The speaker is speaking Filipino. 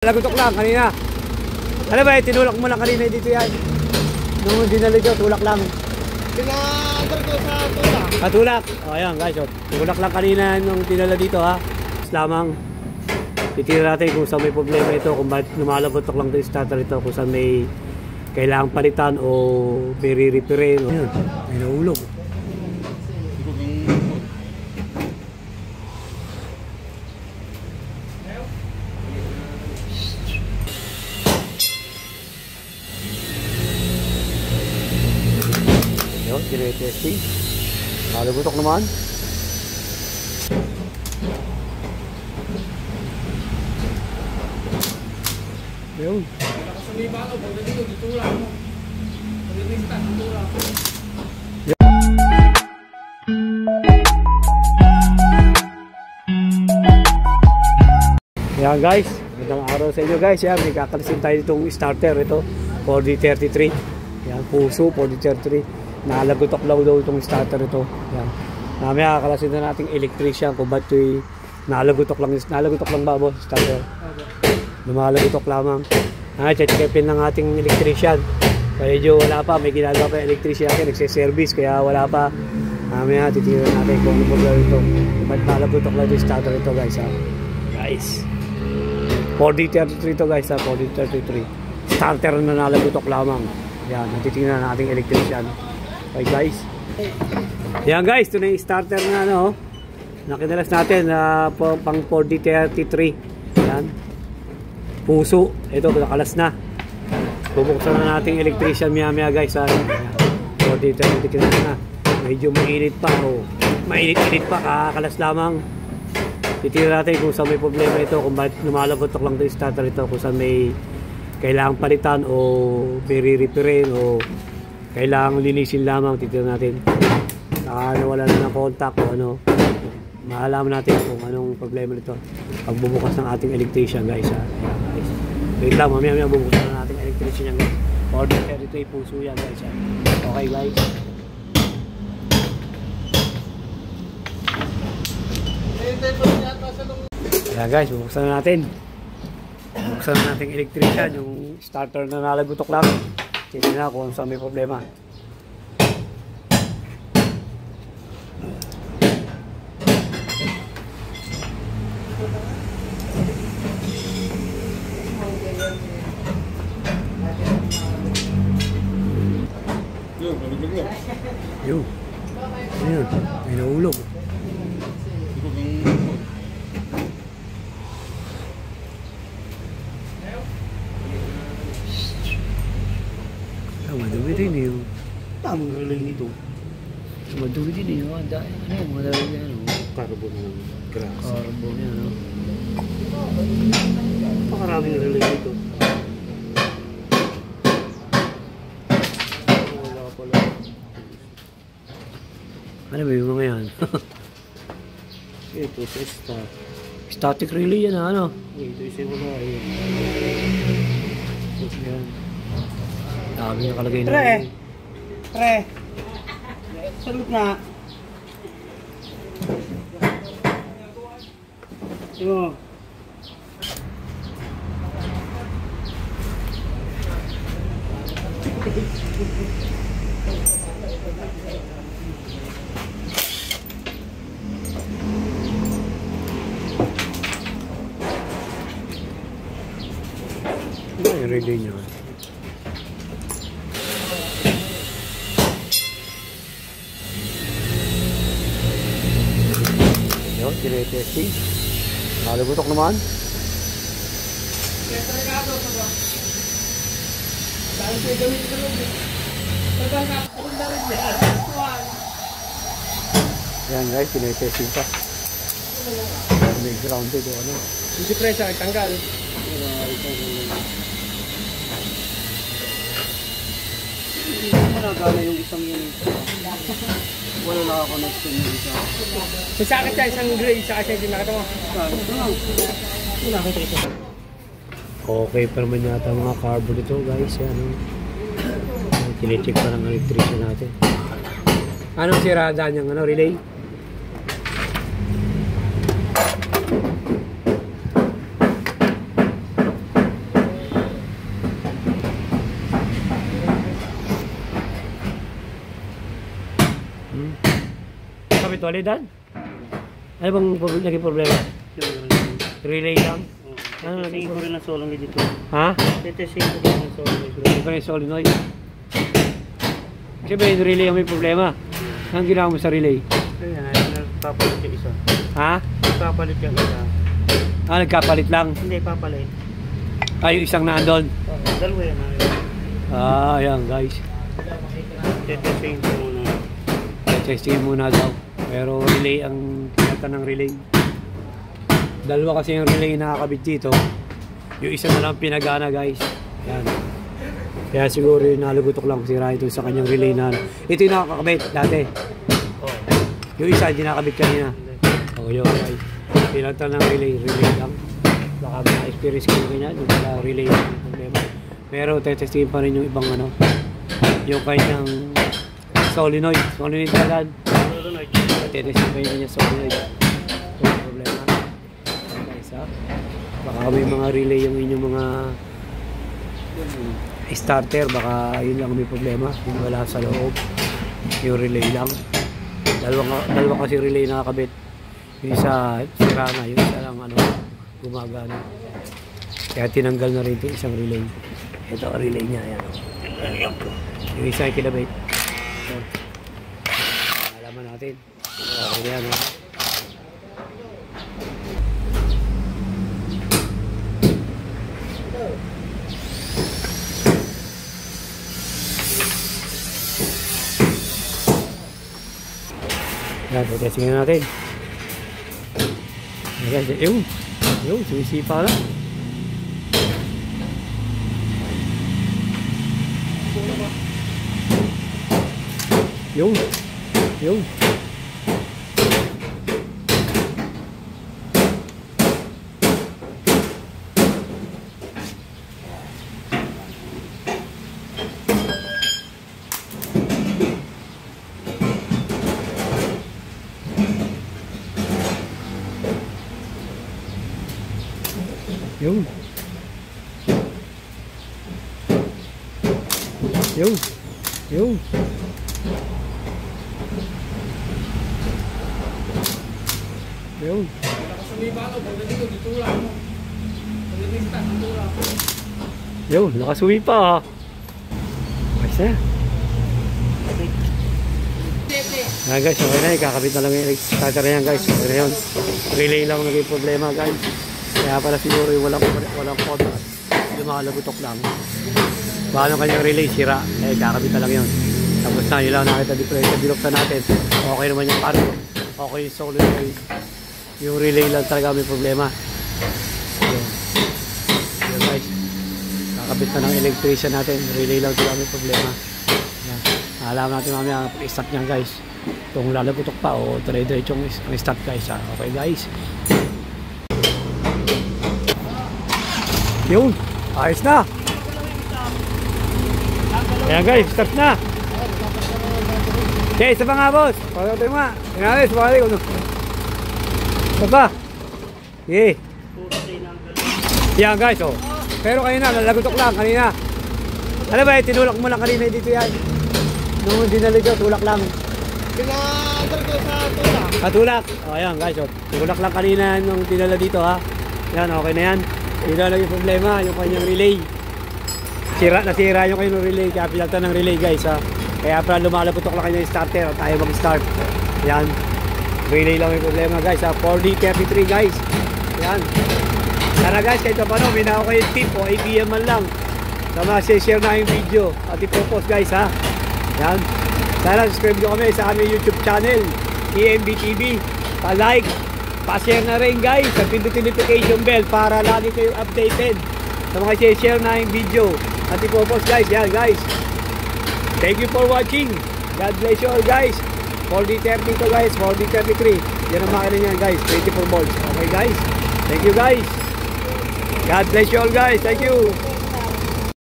Nagutok lang kanina. Ano ba, tinulak mo lang kanina dito yan. Nung dinali ko, tulak lang. Pinaandar ko sa tulak. Tulak. O ayan guys, tulak lang kanina nung dinala dito ha. Lamang titira natin kung saan may problema ito, kung bakit lumalagotok lang yung starter ito, kung saan may kailangang palitan o may re-repairin. Ayan, may nahulog. Yun, kine-testing. Nalagotok naman. Yun. Yan guys, magandang araw sa inyo guys. Yan, may kakalisin tayo itong starter. Ito, 4D33. Yan, puso, 4D33. Nalagotok lang daw itong starter ito. Yan. Mamaya kakalasin na natin electrician kung ba't ito'y nalagotok lang ba boss, starter? Lumalagotok lamang. Check-in ng ating electrician. Medyo wala pa, may ginagawa pa yung electrician natin, nagsiservice, kaya wala pa. Mamaya titira natin kung ano problema ito. Ba't nalagotok lang yung starter ito guys ha. Guys, 4D33 ito guys ha, 4D33. Starter na nalagotok lamang. Yan, natitingnan na ating electrician. Okay guys. Yan guys, ito na yung starter na ano. Nakinalas natin pang 4D33. Yan. Puso. Ito, nakalas na. Bubuksan na natin electrician maya guys. 4D33 na. Medyo mainit pa. Oh. Mainit-init pa. Kakalas lamang. Titira natin kung saan may problema ito. Kung bakit lumalagotok lang yung starter ito. Kung saan may kailangang palitan o may re-repairin o kailangang linisin lamang. Titira natin. Saka nawala na ng contact o ano. Maalaman natin kung anong problema nito pagbubukas ng ating electrician guys ha. Ayan, guys. Wait lang, mamaya bubuksan na natin electrician guys. Order dito ay puso yan guys ha. Okay guys. Ayan guys, bubuksan na natin. Bubuksan na natin electrician. Yung starter na nalagotok lang. Tingnan na kung saan may problema. Yun. Ayan. May nahulog. Madumi din eh. Tamang relay nito. Madumi din eh. Ano yung madami yan? Carbon ng grass. Carbon yan. Pakaraming relay nito. Ano ba yung mga yan? Ito sa static relay yan ano? Ito isa wala yun. Ito yan. Dami nakalagay na. Pre! Salut na! Ito. Ano yung relay nyo? Yun, kine-testing. Nalagotok naman. Yan guys, kine-testing pa. May grounded o ano. Hindi presa, tanggal. Hindi ko managana yung isang yun. Wala nakakonnection yung isa. Masakit siya, isang gray, saka siya din nakita mo. Okay pa naman yata mga carbon ito guys. Yan, kine-check pa ng electrician natin. Anong sirada niyang relay? eventualidad? Ano bang naging problema? Relay lang? Ano Testing ko rin ang solenoid dito. Ha? Testing ko rin ang solenoid. Hindi pa rin solenoid. Kasi ba yung relay ang may problema? Anong ginawa mo sa relay? Kaya nagpapalit yung isa. Ha? Nagpapalit yung isa. Nagkapalit lang? Hindi, papalit. Yung isang naandun? Dalawa yan. Ayan guys. Testing ko muna. Testing muna daw. Pero relay ang pinata ng relay. Dalawa kasi yung relay na nakakabit dito. Yung isa na lang pinagana guys. Yan. Kaya siguro yung nalugutok lang sira ito sa kanyang relay na. Ito yung nakakabit dati. Yung isa hindi nakakabit kanina. Yun guys. Pinata ng relay lang. Baka ma-experience ko ganyan. Yung pala relay lang yung problema. Pero testingin pa rin yung ibang ano. Yung kanyang solenoid. Solenoid agad. Testingin pa yung kanyang solenoid. Yung problema. Baka may mga relay yung inyong mga starter, baka yun lang may problema, yung wala sa loob, yung relay lang. Dalawa kasi relay nakakabit, yung isa sira na, yung isa lang ano, gumagana. Kaya tinanggal na rin ito isang relay. Ito ang relay niya, yan. Yung isa ay kinabit. So, alaman natin. Okay na yan, ha? Yan, testingin natin. Yung, sumisipa lang. Yung. Yung, nakasuwi pa. Ayos na. Ayan guys, okay na. Ikakabit na lang yung starter na yan guys. Okay na yun. Relay lang naging problema guys. Kaya pala siguro yung walang code. Lumalagutok lang. Paano kanyang relay sira? Kakabit na lang yun. Tapos na, yun lang nakita differential. Binuksan natin. Okay naman yung paro. Okay yung solenoid. Yung relay lang talaga may problema. Yun guys. Kakabit na ng electrician natin. Relay lang talaga may problema. Yan. Alam natin mamaya ang start niyan guys. Kung lalagutok pa o dire-diretso ang start guys. Okay guys. Yun. Ayos na. Ayan guys, start na. Okay, isa pa nga boss. Pagkakot mo nga. Tingnan natin, sumakali ko. Isa pa. Okay. Yan guys, oh. Pero kanina, lalagutok lang kanina. Alam ba, tinulak mo lang kanina dito yan. Nung dinalig ko, tulak lang. Pinadar ko sa tulak. Tulak. O, ayan guys, oh. Tulak lang kanina nung dinala dito ha. Yan, okay na yan. Hindi na lang yung problema, yung kanyang relay. Nasira yung kanyang relay, kaya pinagtan ng relay guys ha. Kaya pala lumalagutok lang kanyang starter at tayo mag-start. Yan. Relay lang yung problema guys ha. 4D33 guys. Yan. Sana guys, kahit pa paano, may nako kayong tip o idea man lang na ma-share na yung video at ipopost guys ha. Yan. Sana subscribe nyo kami sa aming YouTube channel, EMBTV. Pa-like, pa-share na rin guys at pindutin notification bell para lagi kayong updated sa mga share na yung video at ipopost guys. Yan guys. Thank you for watching. God bless you all guys. 4D30 to guys, 4D33. Yan ang makina niyan guys, 24 volts. Okay guys. Thank you guys. God bless you all guys. Thank you.